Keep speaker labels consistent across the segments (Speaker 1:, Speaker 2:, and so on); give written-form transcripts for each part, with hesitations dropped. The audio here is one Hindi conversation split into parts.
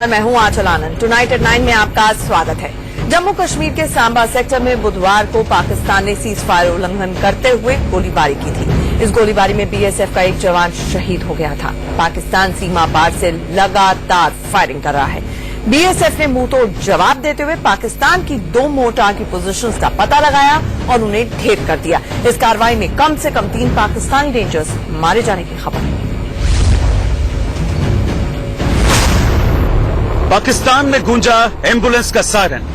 Speaker 1: मैं हूं आंचल आनंद। टुनाइट एट 9 में आपका स्वागत है। जम्मू कश्मीर के सांबा सेक्टर में बुधवार को पाकिस्तान ने सीज फायर उल्लंघन करते हुए गोलीबारी की थी। इस गोलीबारी में बीएसएफ का एक जवान शहीद हो गया था। पाकिस्तान सीमा पार से लगातार फायरिंग कर रहा है। बीएसएफ ने मुंहतोड़ जवाब देते हुए पाकिस्तान की 2 मोर्टार की पोजीशंस का पता लगाया और उन्हें ढेर कर दिया। इस कार्रवाई में कम से कम 3 पाकिस्तानी रेंजर्स मारे जाने की खबर है।
Speaker 2: पाकिस्तान में गूंजा एम्बुलेंस का सायरन।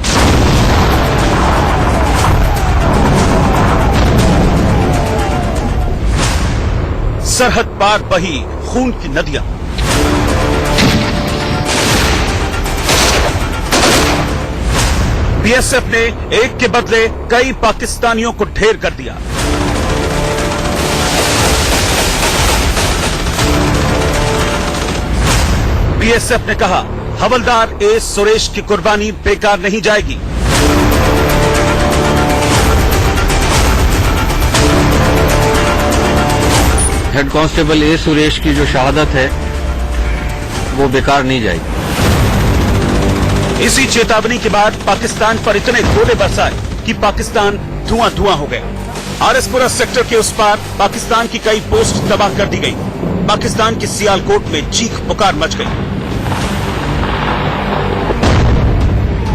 Speaker 2: सरहद पार बही खून की नदियां। बीएसएफ ने एक के बदले कई पाकिस्तानियों को ढेर कर दिया। बीएसएफ ने कहा, हवलदार ए सुरेश की कुर्बानी बेकार नहीं जाएगी।
Speaker 3: हेड कांस्टेबल ए सुरेश की जो शहादत है वो बेकार नहीं जाएगी।
Speaker 2: इसी चेतावनी के बाद पाकिस्तान पर इतने गोले बरसाए कि पाकिस्तान धुआं धुआं हो गया। आरएसपुरा सेक्टर के उस पार पाकिस्तान की कई पोस्ट तबाह कर दी गई। पाकिस्तान की सियालकोट में चीख पुकार मच गई।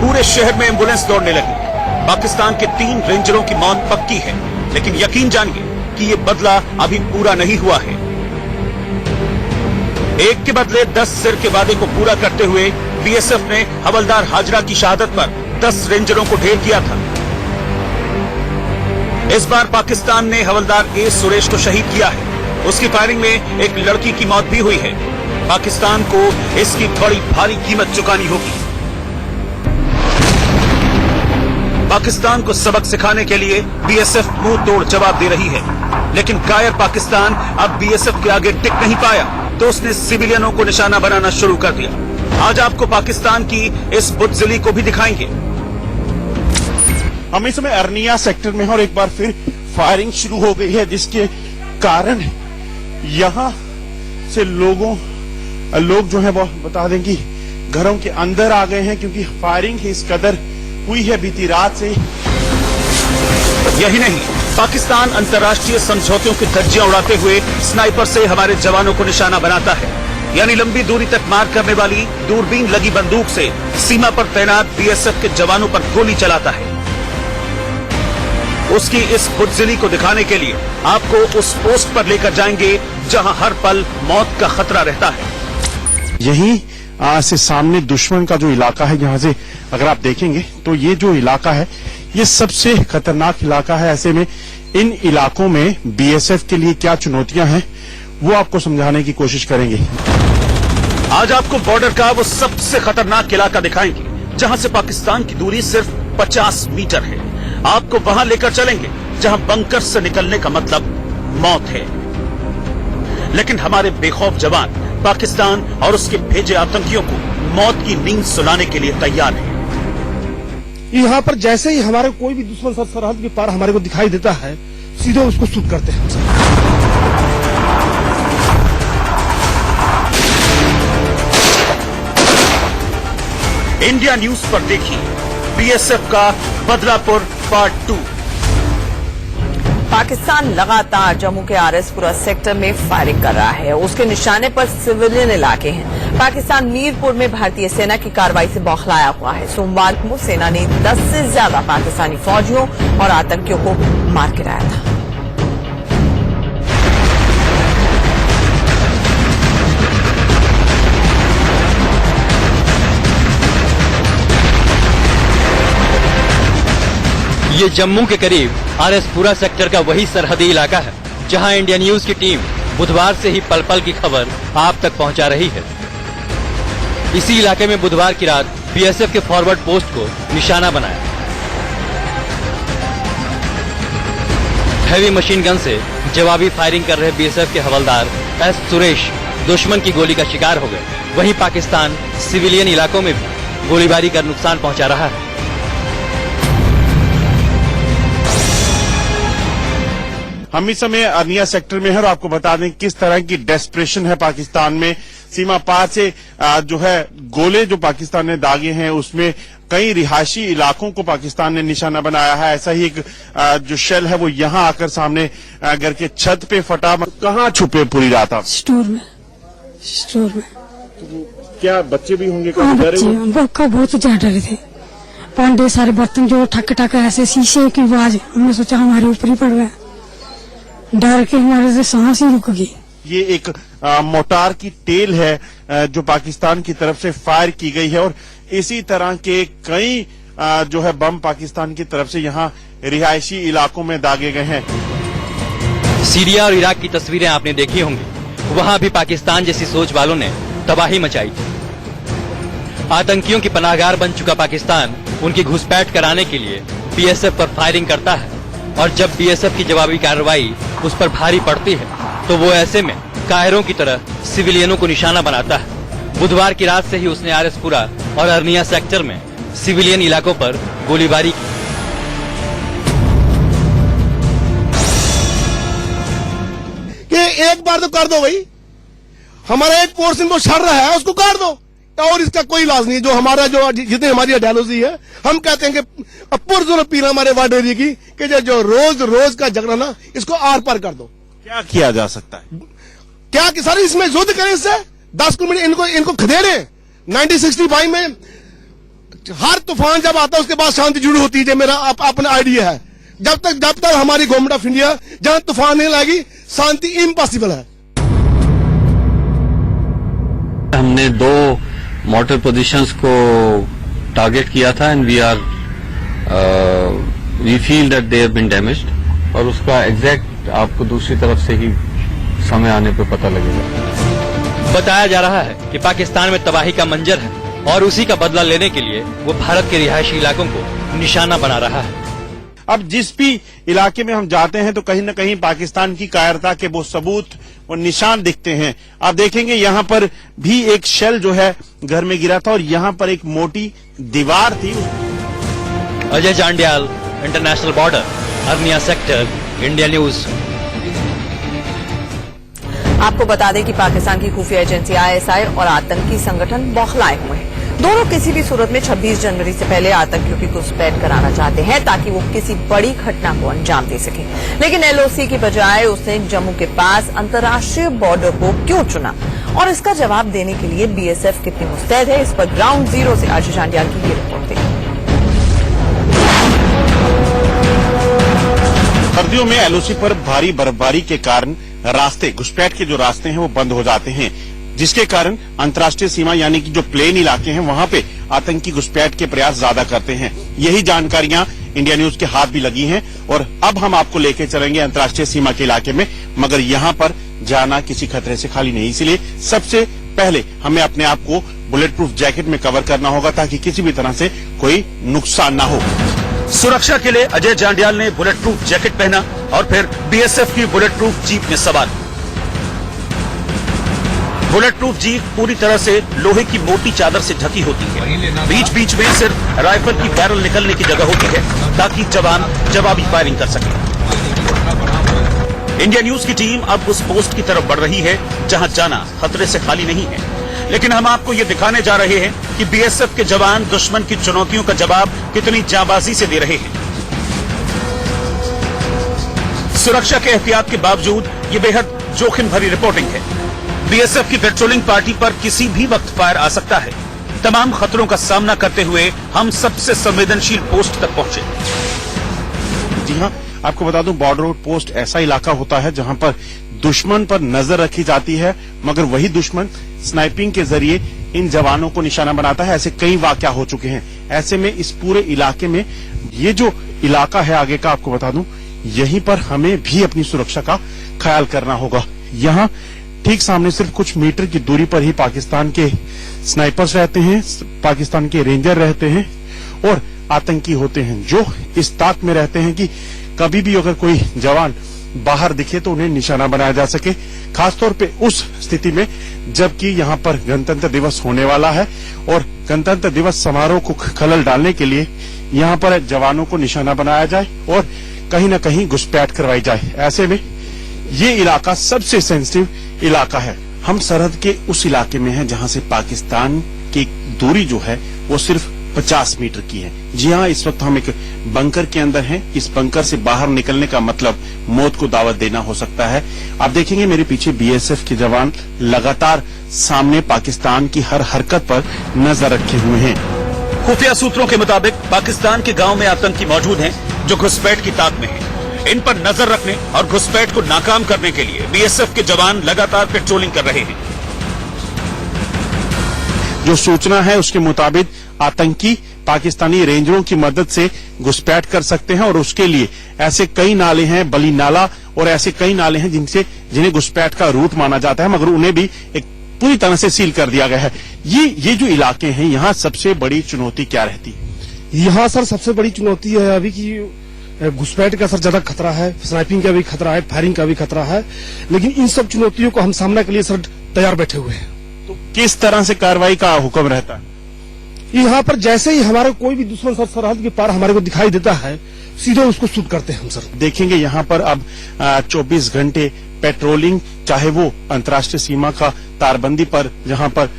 Speaker 2: पूरे शहर में एम्बुलेंस दौड़ने लगी। पाकिस्तान के 3 रेंजरों की मौत पक्की है, लेकिन यकीन जानिए कि ये बदला अभी पूरा नहीं हुआ है। एक के बदले 10 सिर के वादे को पूरा करते हुए बीएसएफ ने हवलदार हाजरा की शहादत पर 10 रेंजरों को ढेर किया था। इस बार पाकिस्तान ने हवलदार ए सुरेश को शहीद किया है। उसकी फायरिंग में एक लड़की की मौत भी हुई है। पाकिस्तान को इसकी बड़ी भारी कीमत चुकानी होगी। पाकिस्तान को सबक सिखाने के लिए बीएसएफ मुंह तोड़ जवाब दे रही है, लेकिन कायर पाकिस्तान अब बीएसएफ के आगे टिक नहीं पाया तो उसने सिविलियनों को निशाना बनाना शुरू कर दिया। आज आपको पाकिस्तान की इस बुज़दिली को भी दिखाएंगे।
Speaker 4: हम इस समय अर्निया सेक्टर में हैं और एक बार फिर फायरिंग शुरू हो गई है, जिसके कारण यहां से लोग जो है वो बता दें कि घरों के अंदर आ गए हैं, क्योंकि फायरिंग इस कदर हुई है बीती रात से।
Speaker 2: यही नहीं, पाकिस्तान अंतर्राष्ट्रीय समझौतों की धज्जियां उड़ाते हुए स्नाइपर से हमारे जवानों को निशाना बनाता है। यानी लंबी दूरी तक मार करने वाली दूरबीन लगी बंदूक से सीमा पर तैनात बीएसएफ के जवानों पर गोली चलाता है। उसकी इस बुज़दिली को दिखाने के लिए आपको उस पोस्ट पर लेकर जाएंगे जहां हर पल मौत का खतरा रहता है।
Speaker 4: यही से सामने दुश्मन का जो इलाका है, जहां से अगर आप देखेंगे तो ये जो इलाका है ये सबसे खतरनाक इलाका है। ऐसे में इन इलाकों में बीएसएफ के लिए क्या चुनौतियां हैं वो आपको समझाने की कोशिश करेंगे।
Speaker 2: आज आपको बॉर्डर का वो सबसे खतरनाक इलाका दिखाएंगे जहां से पाकिस्तान की दूरी सिर्फ 50 मीटर है। आपको वहां लेकर चलेंगे जहां बंकर से निकलने का मतलब मौत है। लेकिन हमारे बेखौफ जवान पाकिस्तान और उसके भेजे आतंकियों को मौत की नींद सुनाने के लिए तैयार है।
Speaker 5: यहाँ पर जैसे ही हमारे कोई भी दुश्मन सरहद के पार हमारे को दिखाई देता है, सीधे उसको शूट करते हैं।
Speaker 2: इंडिया न्यूज पर देखिए बीएसएफ का बदलापुर पार्ट 2।
Speaker 1: पाकिस्तान लगातार जम्मू के आरएसपुरा सेक्टर में फायरिंग कर रहा है। उसके निशाने पर सिविलियन इलाके हैं। पाकिस्तान मीरपुर में भारतीय सेना की कार्रवाई से बौखलाया हुआ है। सोमवार को सेना ने 10 से ज्यादा पाकिस्तानी फौजियों और आतंकियों को मार गिराया था।
Speaker 6: ये जम्मू के करीब आरएसपुरा सेक्टर का वही सरहदी इलाका है जहां इंडिया न्यूज की टीम बुधवार से ही पल पल की खबर आप तक पहुंचा रही है। इसी इलाके में बुधवार की रात बीएसएफ के फॉरवर्ड पोस्ट को निशाना बनाया। हैवी मशीन गन से जवाबी फायरिंग कर रहे बीएसएफ के हवलदार एस सुरेश दुश्मन की गोली का शिकार हो गए। वहीं पाकिस्तान सिविलियन इलाकों में भी गोलीबारी कर नुकसान पहुंचा रहा है।
Speaker 4: हम इस समय अर्निया सेक्टर में हैं और आपको बता दें किस तरह की डेस्परेशन है पाकिस्तान में। सीमा पार से जो है गोले जो पाकिस्तान ने दागे हैं उसमें कई रिहायशी इलाकों को पाकिस्तान ने निशाना बनाया है। ऐसा ही एक जो शेल है वो यहाँ आकर सामने घर के छत पे फटा। कहाँ छुपे पूरी रात आप?
Speaker 7: स्टोर में।
Speaker 4: क्या बच्चे भी होंगे?
Speaker 7: हाँ, बच्चे बहुत ज्यादा डरे थे। पांडे सारे बर्तन जो ठक ठक ऐसे शीशे की आवाज, हमने सोचा हमारे ऊपर ही पड़ गया। डर के हमारे से सांस ही रुक गई।
Speaker 4: ये एक मोटार की टेल है जो पाकिस्तान की तरफ से फायर की गई है और इसी तरह के कई जो है बम पाकिस्तान की तरफ से यहाँ रिहायशी इलाकों में दागे गए हैं।
Speaker 6: सीरिया और इराक की तस्वीरें आपने देखी होंगी। वहां भी पाकिस्तान जैसी सोच वालों ने तबाही मचाई थी। आतंकियों की पनाहगार बन चुका पाकिस्तान उनकी घुसपैठ कराने के लिए बीएसएफ पर फायरिंग करता है और जब बीएसएफ की जवाबी कार्रवाई उस पर भारी पड़ती है तो वो ऐसे में कायरों की तरह सिविलियनों को निशाना बनाता है। बुधवार की रात से ही उसने आरएसपुरा और अर्निया सेक्टर में सिविलियन इलाकों पर गोलीबारी की।
Speaker 5: एक बार तो कर दो भाई, हमारा एक पोर्शन वो सड़ रहा है उसको काट दो और इसका कोई इलाज नहीं। जो हमारा जो जितनी हमारी आइडियोलॉजी है, हम कहते हैं कि पुरजोर अपील हमारे वार्ड एरिया की कि जो रोज का झगड़ा ना इसको आर पार कर दो।
Speaker 4: क्या किया जा सकता है?
Speaker 5: क्या कि सारे इसमें युद्ध करें, इससे 10 किलोमीटर इनको खदेड़े। 1965 में हर तूफान जब आता है उसके बाद शांति जुड़ी होती है। मेरा अपना आइडिया है जब तक हमारी गवर्नमेंट ऑफ इंडिया जहां तूफान नहीं लाएगी शांति इम्पॉसिबल है।
Speaker 3: हमने 2 मॉर्टर पोजीशंस को टारगेट किया था and we feel that they have been damaged और उसका एग्जैक्ट आपको दूसरी तरफ से ही समय आने पे पता लगेगा।
Speaker 6: बताया जा रहा है कि पाकिस्तान में तबाही का मंजर है और उसी का बदला लेने के लिए वो भारत के रिहायशी इलाकों को निशाना बना रहा है।
Speaker 4: अब जिस भी इलाके में हम जाते हैं तो कहीं न कहीं पाकिस्तान की कायरता के वो सबूत वो निशान दिखते हैं। आप देखेंगे यहाँ पर भी एक शेल जो है घर में गिरा था और यहाँ पर एक मोटी दीवार थी।
Speaker 6: Ajay Jandial, international border, Arnia sector, India news.
Speaker 1: आपको बता दें कि पाकिस्तान की खुफिया एजेंसी आईएसआई और आतंकी संगठन बौखलाए हुए हैं। दोनों किसी भी सूरत में 26 जनवरी से पहले आतंकियों की घुसपैठ कराना चाहते हैं ताकि वो किसी बड़ी घटना को अंजाम दे सके। लेकिन एलओसी की बजाय उसने जम्मू के पास अंतर्राष्ट्रीय बॉर्डर को क्यों चुना और इसका जवाब देने के लिए बीएसएफ कितनी मुस्तैद है, इस पर ग्राउंड जीरो से आशीष जांडियाल की ये रिपोर्ट देखिए।
Speaker 4: सर्दियों में एलओसी पर भारी बर्फबारी के कारण रास्ते, घुसपैठ के जो रास्ते हैं वो बंद हो जाते हैं, जिसके कारण अंतर्राष्ट्रीय सीमा यानी कि जो प्लेन इलाके हैं वहां पे आतंकी घुसपैठ के प्रयास ज्यादा करते हैं। यही जानकारियां इंडिया न्यूज के हाथ भी लगी हैं और अब हम आपको लेके चलेंगे अंतर्राष्ट्रीय सीमा के इलाके में, मगर यहाँ पर जाना किसी खतरे से खाली नहीं। इसलिए सबसे पहले हमें अपने आप को बुलेट प्रूफ जैकेट में कवर करना होगा ताकि किसी भी तरह से कोई नुकसान ना हो।
Speaker 2: सुरक्षा के लिए अजय जांडियाल ने बुलेट प्रूफ जैकेट पहना और फिर बीएसएफ की बुलेट प्रूफ जीप में सवार। बुलेट प्रूफ जीप पूरी तरह से लोहे की मोटी चादर से ढकी होती है। बीच बीच में सिर्फ राइफल की बैरल निकलने की जगह होती है ताकि जवान जवाबी फायरिंग कर सके। इंडिया न्यूज की टीम अब उस पोस्ट की तरफ बढ़ रही है जहां जाना खतरे से खाली नहीं है, लेकिन हम आपको ये दिखाने जा रहे हैं कि बीएसएफ के जवान दुश्मन की चुनौतियों का जवाब कितनी जांबाजी से दे रहे हैं। सुरक्षा के एहतियात के बावजूद ये बेहद जोखिम भरी रिपोर्टिंग है। बीएसएफ की पेट्रोलिंग पार्टी पर किसी भी वक्त फायर आ सकता है। तमाम खतरों का सामना करते हुए हम सबसे संवेदनशील पोस्ट तक पहुंचे।
Speaker 4: जी हाँ, आपको बता दूं बॉर्डर पोस्ट ऐसा इलाका होता है जहां पर दुश्मन पर नजर रखी जाती है, मगर वही दुश्मन स्नाइपिंग के जरिए इन जवानों को निशाना बनाता है। ऐसे कई वाकया हो चुके हैं। ऐसे में इस पूरे इलाके में ये जो इलाका है आगे का, आपको बता दूं यहीं पर हमें भी अपनी सुरक्षा का ख्याल करना होगा। यहाँ ठीक सामने सिर्फ कुछ मीटर की दूरी पर ही पाकिस्तान के स्नाइपर्स रहते हैं, पाकिस्तान के रेंजर रहते हैं और आतंकी होते हैं जो इस ताक में रहते हैं कि कभी भी अगर कोई जवान बाहर दिखे तो उन्हें निशाना बनाया जा सके, खासतौर पे उस स्थिति में जबकि यहाँ पर गणतंत्र दिवस होने वाला है और गणतंत्र दिवस समारोह को खलल डालने के लिए यहाँ पर जवानों को निशाना बनाया जाए और कहीं न कहीं घुसपैठ करवाई जाए। ऐसे में ये इलाका सबसे सेंसिटिव इलाका है। हम सरहद के उस इलाके में हैं जहां से पाकिस्तान की दूरी जो है वो सिर्फ 50 मीटर की है। जी हाँ, इस वक्त हम एक बंकर के अंदर हैं। इस बंकर से बाहर निकलने का मतलब मौत को दावत देना हो सकता है। आप देखेंगे मेरे पीछे बीएसएफ के जवान लगातार सामने पाकिस्तान की हर हरकत पर नजर रखे हुए हैं।
Speaker 2: खुफिया सूत्रों के मुताबिक पाकिस्तान के गांव में आतंकी मौजूद हैं जो घुसपैठ की ताक में हैं। इन पर नजर रखने और घुसपैठ को नाकाम करने के लिए बीएसएफ के जवान लगातार पेट्रोलिंग कर रहे हैं।
Speaker 4: जो सूचना है उसके मुताबिक आतंकी पाकिस्तानी रेंजरों की मदद से घुसपैठ कर सकते हैं और उसके लिए ऐसे कई नाले हैं, बली नाला और ऐसे कई नाले हैं जिन्हें घुसपैठ का रूट माना जाता है, मगर उन्हें भी एक पूरी तरह से सील कर दिया गया है। ये जो इलाके हैं, यहाँ सबसे बड़ी चुनौती क्या रहती है?
Speaker 5: यहाँ सर सबसे बड़ी चुनौती है अभी की घुसपैठ का सर ज्यादा खतरा है, स्नाइपिंग का भी खतरा है, फायरिंग का भी खतरा है, लेकिन इन सब चुनौतियों को हम सामने के लिए सर तैयार बैठे हुए हैं।
Speaker 4: तो किस तरह से कार्रवाई का हुक्म रहता है?
Speaker 5: यहाँ पर जैसे ही हमारे कोई भी दुश्मन सर सरहद के पार हमारे को दिखाई देता है, सीधे उसको शूट करते हैं हम सर।
Speaker 4: देखेंगे यहाँ पर अब 24 घंटे पेट्रोलिंग, चाहे वो अंतर्राष्ट्रीय सीमा का तारबंदी पर जहां पर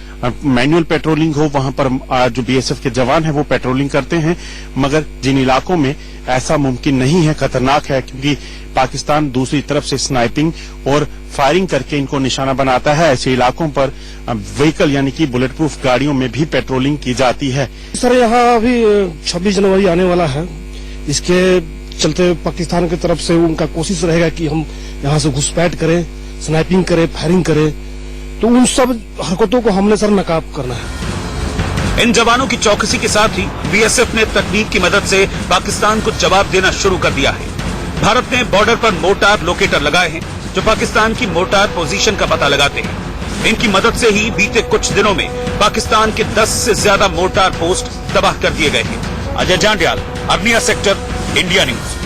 Speaker 4: मैनुअल पेट्रोलिंग हो, वहां पर जो बीएसएफ के जवान हैं वो पेट्रोलिंग करते हैं, मगर जिन इलाकों में ऐसा मुमकिन नहीं है, खतरनाक है, क्योंकि पाकिस्तान दूसरी तरफ से स्नाइपिंग और फायरिंग करके इनको निशाना बनाता है, ऐसे इलाकों पर व्हीकल यानी कि बुलेट प्रूफ गाड़ियों में भी पेट्रोलिंग की जाती है।
Speaker 5: सर यहाँ अभी 26 जनवरी आने वाला है, इसके चलते पाकिस्तान की तरफ से उनका कोशिश रहेगा कि हम यहाँ से घुसपैठ करें, स्नाइपिंग करें, फायरिंग करें, तो उन सब हरकतों को हमने सर नकाब करना है।
Speaker 2: इन जवानों की चौकसी के साथ ही बीएसएफ ने तकनीक की मदद से पाकिस्तान को जवाब देना शुरू कर दिया है। भारत ने बॉर्डर पर मोर्टार लोकेटर लगाए हैं जो पाकिस्तान की मोर्टार पोजीशन का पता लगाते हैं। इनकी मदद से ही बीते कुछ दिनों में पाकिस्तान के 10 से ज्यादा मोर्टार पोस्ट तबाह कर दिए गए हैं। Ajay Jandial, Arnia sector, India news.